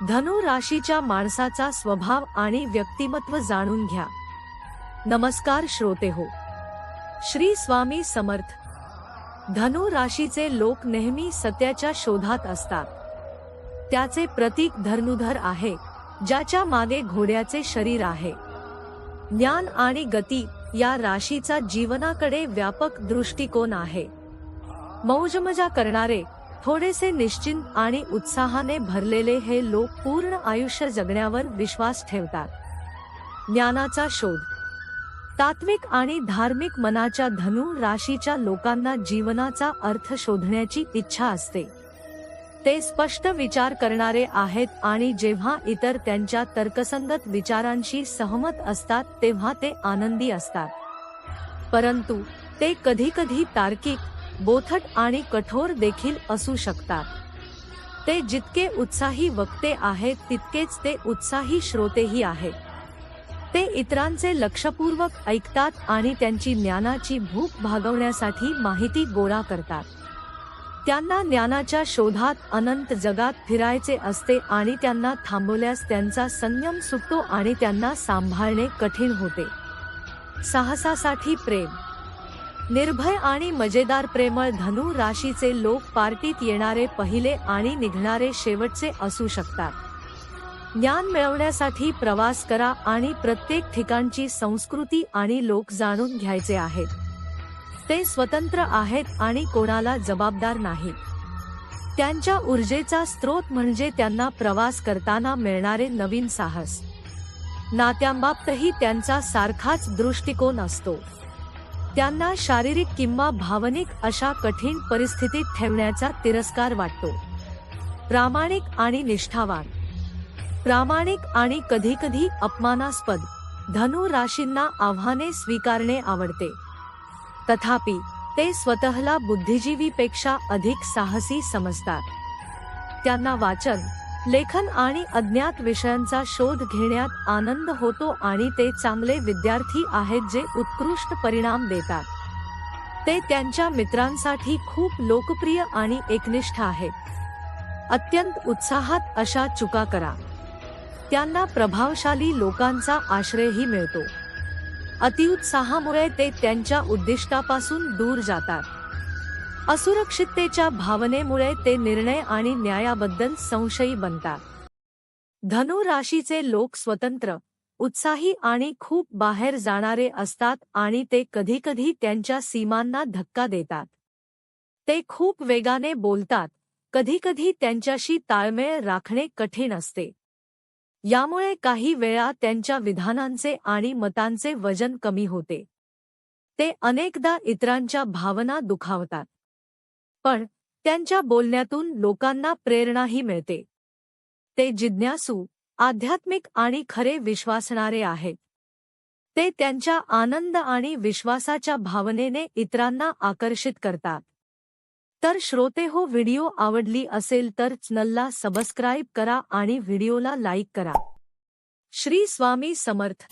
धनु राशीच्या माणसाचा स्वभाव आणि व्यक्तिमत्व जाणून घ्या। नमस्कार श्रोतेहो, श्री स्वामी समर्थ। धनु राशीचे लोक नेहमी सत्याच्या शोधात असतात। त्याचे प्रतीक धनुर्धर आहे, ज्याच्या मागे घोड्याचे शरीर आहे। ज्ञान आणि गती या राशीचा जीवनाकडे व्यापक दृष्टिकोन आहे। मौजमजा करणारे, थोडेसे निश्चिंत आणि उत्साहाने भरलेले हे लोक पूर्ण आयुष्य जगण्यावर विश्वास ठेवतात। ज्ञानाचा शोध। तात्विक आणि धार्मिक मनाच्या धनु राशीच्या लोकांना जीवनाचा अर्थ शोधण्याची इच्छा असते। ते स्पष्ट विचार करणारे आहेत आणि जेव्हा इतर त्यांच्या तर्कसंगत विचारांशी सहमत असतात तेव्हा ते आनंदी असतात। परंतु ते कधीकधी तार्किक, बोथट आणि कठोर देखील असू शकतात। ते जितके उत्साही वक्ते आहेत तितकेच ते उत्साही श्रोतेही आहेत। ते इतरांचे लक्षपूर्वक ऐकतात आणि त्यांची ज्ञानाची भूक भागवण्यासाठी माहिती गोळा करतात। त्यांना ज्ञानाच्या शोधात अनंत जगात फिरायचे असते आणि त्यांना थांबवल्यास त्यांचा संयम सुटतो आणि त्यांना सांभाळणे कठीण होते। साहसासाठी प्रेम। निर्भय आणि मजेदार प्रेमळ धनु राशीचे लोक पार्टीत येणारे पहिले आणि निघणारे शेवटचे असू शकतात। ज्ञान मिळवण्यासाठी प्रवास करा आणि प्रत्येक ठिकाणची संस्कृती आणि लोक जाणून घ्यायचे आहेत। ते स्वतंत्र आहेत आणि कोणाला जबाबदार नाहीत। त्यांच्या ऊर्जेचा स्रोत म्हणजे त्यांना प्रवास करताना मिळणारे नवीन साहस। नात्यांबाबतही त्यांचा सारखाच दृष्टिकोन असतो। त्यांना शारीरिक किंवा भावनिक अशा कठीण परिस्थितीत ठेवण्याचा तिरस्कार वाटतो। प्रामाणिक आणि निष्ठावान। प्रामाणिक आणि कधीकधी अपमानास्पद धनु राशींना आव्हाने स्वीकारणे आवडते। तथापि ते स्वतःला बुद्धिजीवीपेक्षा अधिक साहसी समजतात। त्यांना वाचन, लेखन आणि अज्ञात विषयांचा शोध घेण्यात आनंद होतो आणि ते चांगले विद्यार्थी आहेत जे उत्कृष्ट परिणाम देतात। ते त्यांच्या मित्रांसाठी खूप लोकप्रिय आणि एकनिष्ठ आहेत। अत्यंत उत्साहात अशा चुका करा। त्यांना प्रभावशाली लोकांचा आश्रयही मिळतो। अतिउत्साहामुळे ते त्यांच्या उद्दिष्टापासून दूर जातात। असुरक्षिततेच्या भावनेमुळे ते निर्णय आणि न्यायाबद्दल संशयी बनतात। धनु राशीचे लोक स्वतंत्र, उत्साही आणि खूप बाहेर जाणारे असतात आणि ते कधीकधी त्यांच्या सीमांना धक्का देतात। ते खूप वेगाने बोलतात, कधीकधी त्यांच्याशी ताळमेळ राखणे कठीण असते। यामुळे काही वेळा त्यांच्या विधानांचे आणि मतांचे वजन कमी होते। ते अनेकदा इतरांच्या भावना दुखावतात, पण त्यांच्या बोलण्यातून लोकांना प्रेरणाही मिळते। ते जिज्ञासू, आध्यात्मिक आणि खरे विश्वासणारे आहेत। ते त्यांच्या आनंद आणि विश्वासाच्या भावनेने इतरांना आकर्षित करतात। तर श्रोतेहो, व्हिडिओ आवडली असेल तर चॅनलला सबस्क्राईब करा आणि व्हिडिओला लाईक करा। श्री स्वामी समर्थ।